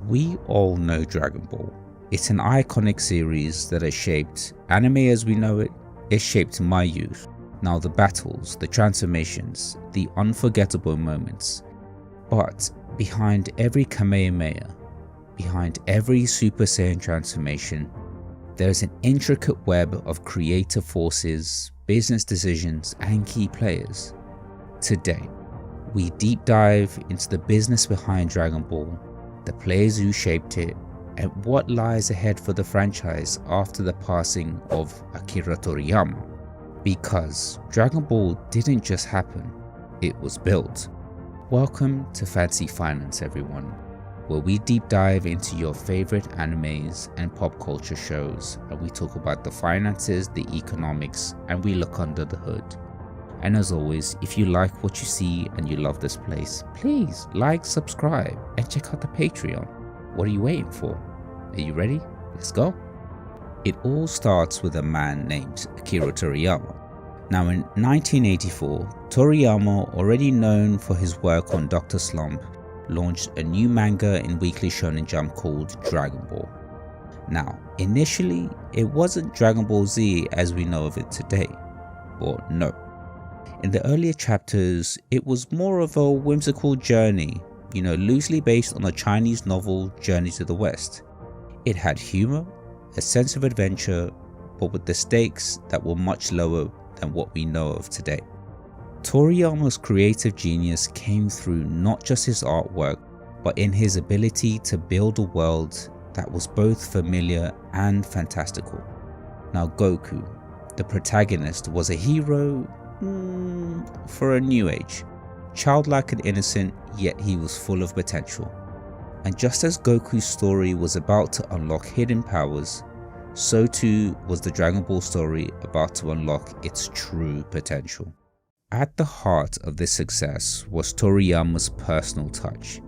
We all know Dragon Ball. It's an iconic series that has shaped anime as we know it. It shaped my youth. Now the battles, the transformations, the unforgettable moments. But behind every Kamehameha, behind every Super Saiyan transformation, there's an intricate web of creative forces, business decisions, and key players. Today, we deep dive into the business behind Dragon Ball, the players who shaped it, and what lies ahead for the franchise after the passing of Akira Toriyama. Because Dragon Ball didn't just happen, it was built. Welcome to Fancy Finance, everyone, where we deep dive into your favorite animes and pop culture shows, and we talk about the finances, the economics, and we look under the hood. And as always, if you like what you see and you love this place, please like, subscribe, and check out the Patreon. What are you waiting for? Are you ready? Let's go. It all starts with a man named Akira Toriyama. Now in 1984, Toriyama, already known for his work on Dr. Slump, launched a new manga in Weekly Shonen Jump called Dragon Ball. Now, initially, it wasn't Dragon Ball Z as we know of it today. Or no. In the earlier chapters, it was more of a whimsical journey, loosely based on the Chinese novel Journey to the West. It had humor, a sense of adventure, but with the stakes that were much lower than what we know of today. Toriyama's creative genius came through not just his artwork, but in his ability to build a world that was both familiar and fantastical. Now Goku, the protagonist, was a hero for a new age, childlike and innocent, yet he was full of potential. And just as Goku's story was about to unlock hidden powers, so too was the Dragon Ball story about to unlock its true potential. At the heart of this success was Toriyama's personal touch.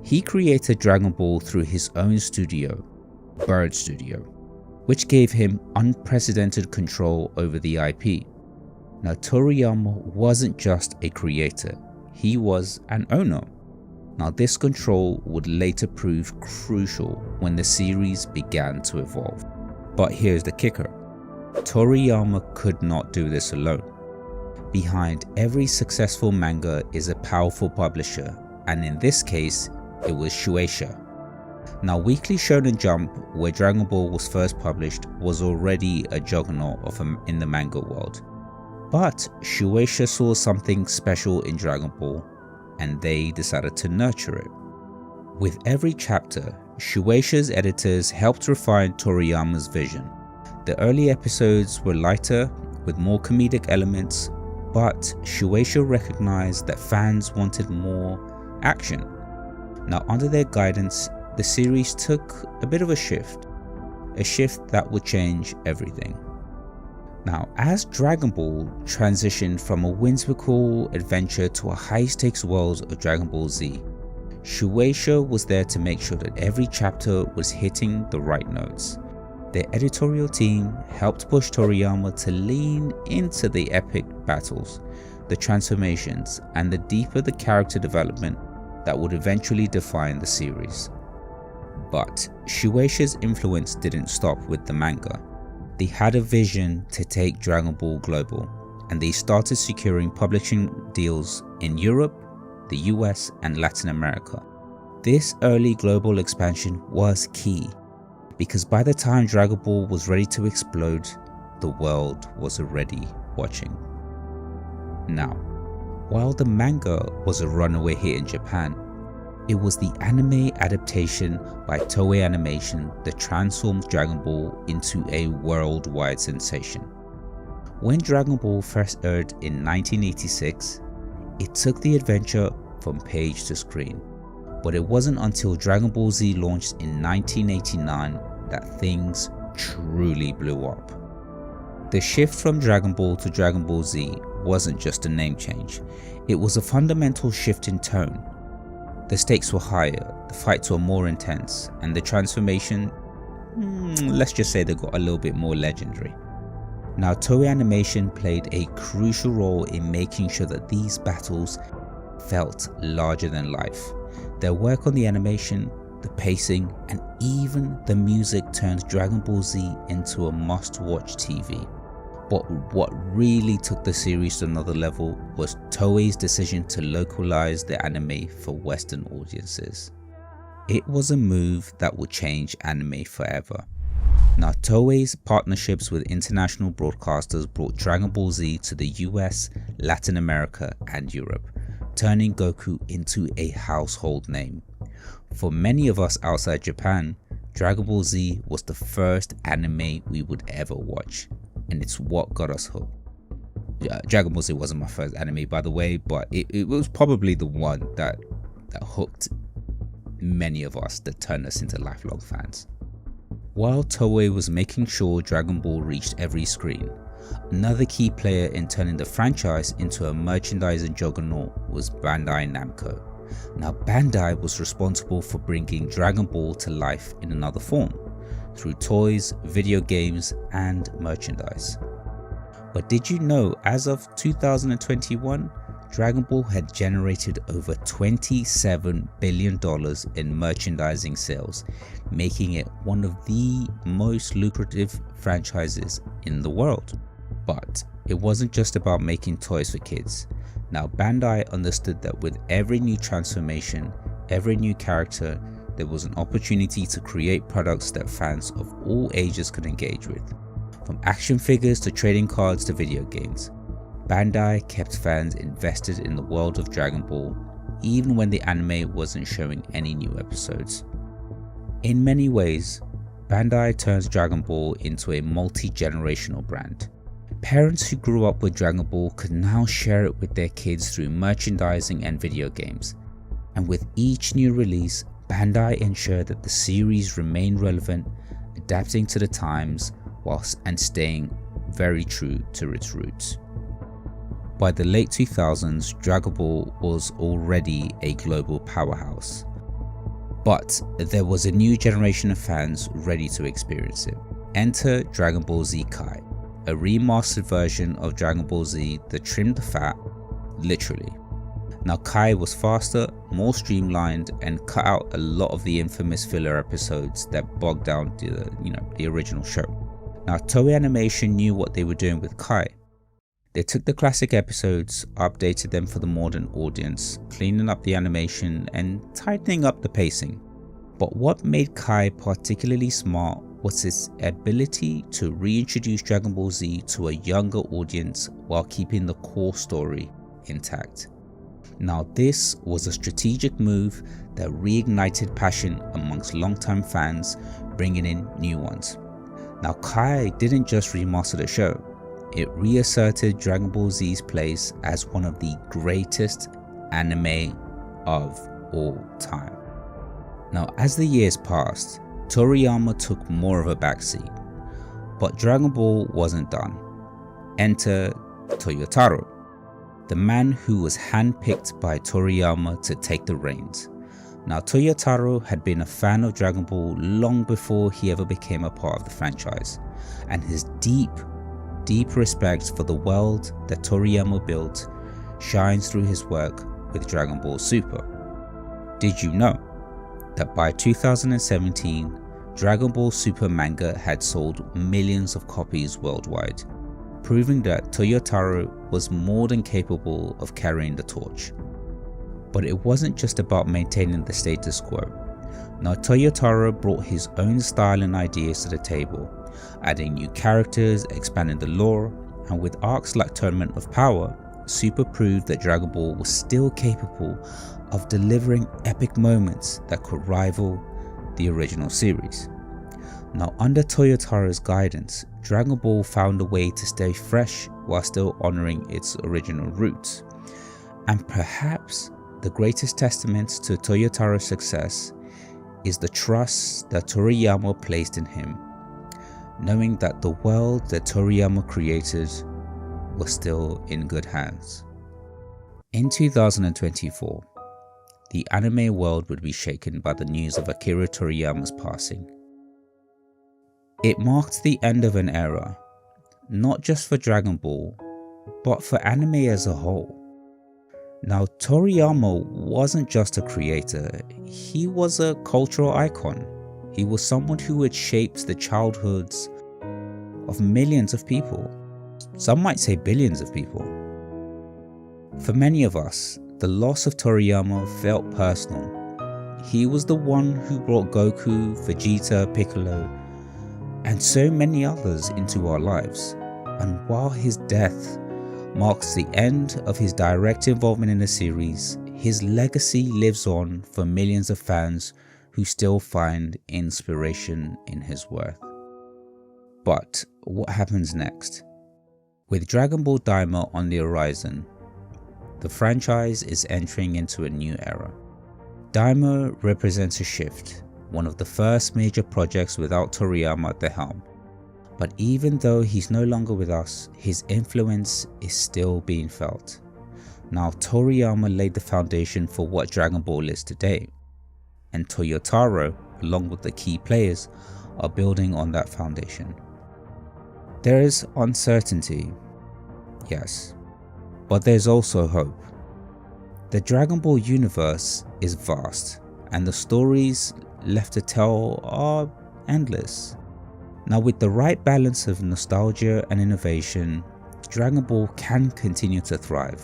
He created Dragon Ball through his own studio, Bird Studio, which gave him unprecedented control over the IP. Now Toriyama wasn't just a creator, he was an owner. Now this control would later prove crucial when the series began to evolve. But here's the kicker, Toriyama could not do this alone. Behind every successful manga is a powerful publisher, and in this case, it was Shueisha. Now Weekly Shonen Jump, where Dragon Ball was first published, was already a juggernaut in the manga world. But Shueisha saw something special in Dragon Ball, and they decided to nurture it. With every chapter, Shueisha's editors helped refine Toriyama's vision. The early episodes were lighter, with more comedic elements, but Shueisha recognized that fans wanted more action. Now under their guidance, the series took a bit of a shift that would change everything. Now, as Dragon Ball transitioned from a whimsical adventure to a high-stakes world of Dragon Ball Z, Shueisha was there to make sure that every chapter was hitting the right notes. Their editorial team helped push Toriyama to lean into the epic battles, the transformations, and the deeper the character development that would eventually define the series. But Shueisha's influence didn't stop with the manga. They had a vision to take Dragon Ball global, and they started securing publishing deals in Europe, the US, and Latin America. This early global expansion was key, because by the time Dragon Ball was ready to explode, the world was already watching. Now, while the manga was a runaway hit in Japan, it was the anime adaptation by Toei Animation that transformed Dragon Ball into a worldwide sensation. When Dragon Ball first aired in 1986, it took the adventure from page to screen. But it wasn't until Dragon Ball Z launched in 1989 that things truly blew up. The shift from Dragon Ball to Dragon Ball Z wasn't just a name change, it was a fundamental shift in tone. The stakes were higher, the fights were more intense, and the transformation, let's just say they got a little bit more legendary. Now Toei Animation played a crucial role in making sure that these battles felt larger than life. Their work on the animation, the pacing, and even the music turned Dragon Ball Z into a must-watch TV. But what really took the series to another level was Toei's decision to localize the anime for Western audiences. It was a move that would change anime forever. Now, Toei's partnerships with international broadcasters brought Dragon Ball Z to the US, Latin America, and Europe, turning Goku into a household name. For many of us outside Japan, Dragon Ball Z was the first anime we would ever watch, and it's what got us hooked. Dragon Ball Z wasn't my first anime, by the way, but it was probably the one that hooked many of us, that turned us into lifelong fans. While Toei was making sure Dragon Ball reached every screen, another key player in turning the franchise into a merchandising juggernaut was Bandai Namco. Now, Bandai was responsible for bringing Dragon Ball to life in another form, through toys, video games, and merchandise. But did you know, as of 2021, Dragon Ball had generated over $27 billion in merchandising sales, making it one of the most lucrative franchises in the world. But it wasn't just about making toys for kids. Now, Bandai understood that with every new transformation, every new character, there was an opportunity to create products that fans of all ages could engage with. From action figures to trading cards to video games, Bandai kept fans invested in the world of Dragon Ball, even when the anime wasn't showing any new episodes. In many ways, Bandai turns Dragon Ball into a multi-generational brand. Parents who grew up with Dragon Ball could now share it with their kids through merchandising and video games. And with each new release, Bandai ensured that the series remained relevant, adapting to the times and staying very true to its roots. By the late 2000s, Dragon Ball was already a global powerhouse. But there was a new generation of fans ready to experience it. Enter Dragon Ball Z Kai, a remastered version of Dragon Ball Z that trimmed the fat, literally. Now, Kai was faster, more streamlined, and cut out a lot of the infamous filler episodes that bogged down the original show. Now, Toei Animation knew what they were doing with Kai. They took the classic episodes, updated them for the modern audience, cleaning up the animation and tightening up the pacing. But what made Kai particularly smart was its ability to reintroduce Dragon Ball Z to a younger audience while keeping the core story intact. Now, this was a strategic move that reignited passion amongst longtime fans, bringing in new ones. Now, Kai didn't just remaster the show, it reasserted Dragon Ball Z's place as one of the greatest anime of all time. Now, as the years passed, Toriyama took more of a backseat, but Dragon Ball wasn't done. Enter Toyotaro, the man who was handpicked by Toriyama to take the reins. Now, Toyotaro had been a fan of Dragon Ball long before he ever became a part of the franchise, and his deep respect for the world that Toriyama built shines through his work with Dragon Ball Super. Did you know that by 2017, Dragon Ball Super manga had sold millions of copies worldwide, proving that Toyotaro was more than capable of carrying the torch? But it wasn't just about maintaining the status quo. Now, Toyotaro brought his own style and ideas to the table, adding new characters, expanding the lore, and with arcs like Tournament of Power, Super proved that Dragon Ball was still capable of delivering epic moments that could rival the original series. Now, under Toyotaro's guidance, Dragon Ball found a way to stay fresh while still honoring its original roots. And perhaps the greatest testament to Toyotaro's success is the trust that Toriyama placed in him, knowing that the world that Toriyama created was still in good hands. In 2024, the anime world would be shaken by the news of Akira Toriyama's passing. It marked the end of an era, not just for Dragon Ball, but for anime as a whole. Now, Toriyama wasn't just a creator, he was a cultural icon. He was someone who had shaped the childhoods of millions of people. Some might say billions of people. For many of us, the loss of Toriyama felt personal. He was the one who brought Goku, Vegeta, Piccolo, and so many others into our lives. And while his death marks the end of his direct involvement in the series, his legacy lives on for millions of fans who still find inspiration in his work. But what happens next? With Dragon Ball Daima on the horizon, the franchise is entering into a new era. Daima represents a shift, one of the first major projects without Toriyama at the helm. But even though he's no longer with us, his influence is still being felt. Now, Toriyama laid the foundation for what Dragon Ball is today, and Toyotaro, along with the key players, are building on that foundation. There is uncertainty, yes, but there's also hope. The Dragon Ball universe is vast, and the stories left to tell are endless. Now, with the right balance of nostalgia and innovation, Dragon Ball can continue to thrive,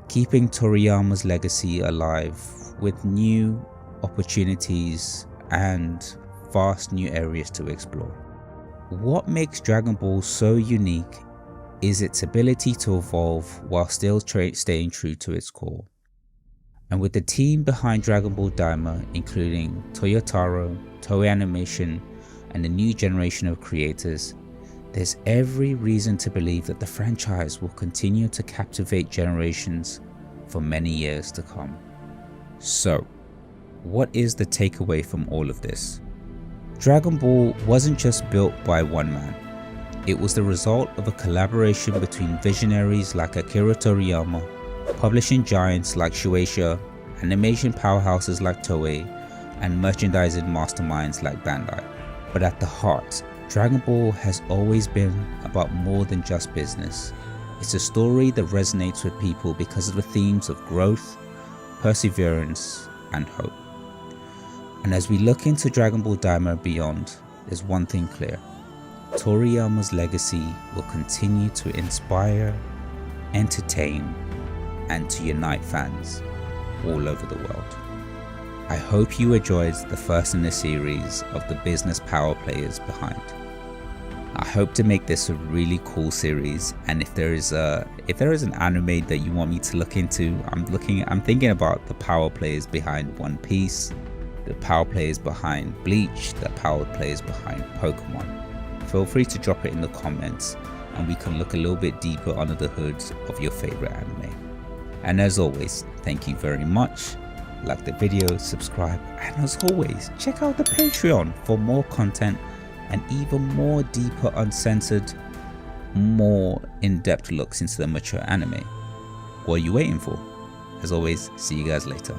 keeping Toriyama's legacy alive with new opportunities and vast new areas to explore. What makes Dragon Ball so unique is its ability to evolve while still staying true to its core. And with the team behind Dragon Ball Daima, including Toyotaro, Toei Animation, and a new generation of creators, there's every reason to believe that the franchise will continue to captivate generations for many years to come. So, what is the takeaway from all of this? Dragon Ball wasn't just built by one man. It was the result of a collaboration between visionaries like Akira Toriyama, publishing giants like Shueisha, animation powerhouses like Toei, and merchandising masterminds like Bandai. But at the heart, Dragon Ball has always been about more than just business. It's a story that resonates with people because of the themes of growth, perseverance, and hope. And as we look into Dragon Ball Daima and beyond, there's one thing clear. Toriyama's legacy will continue to inspire, entertain, and to unite fans all over the world. I hope you enjoyed the first in the series of the business power players behind. I hope to make this a really cool series, and if there is an anime that you want me to look into, I'm thinking about the power players behind One Piece, the power players behind Bleach, the power players behind Pokemon. Feel free to drop it in the comments and we can look a little bit deeper under the hoods of your favorite anime. And as always, thank you very much. Like the video, subscribe, and as always, check out the Patreon for more content and even more deeper, uncensored, more in-depth looks into the mature anime. What are you waiting for? As always, see you guys later.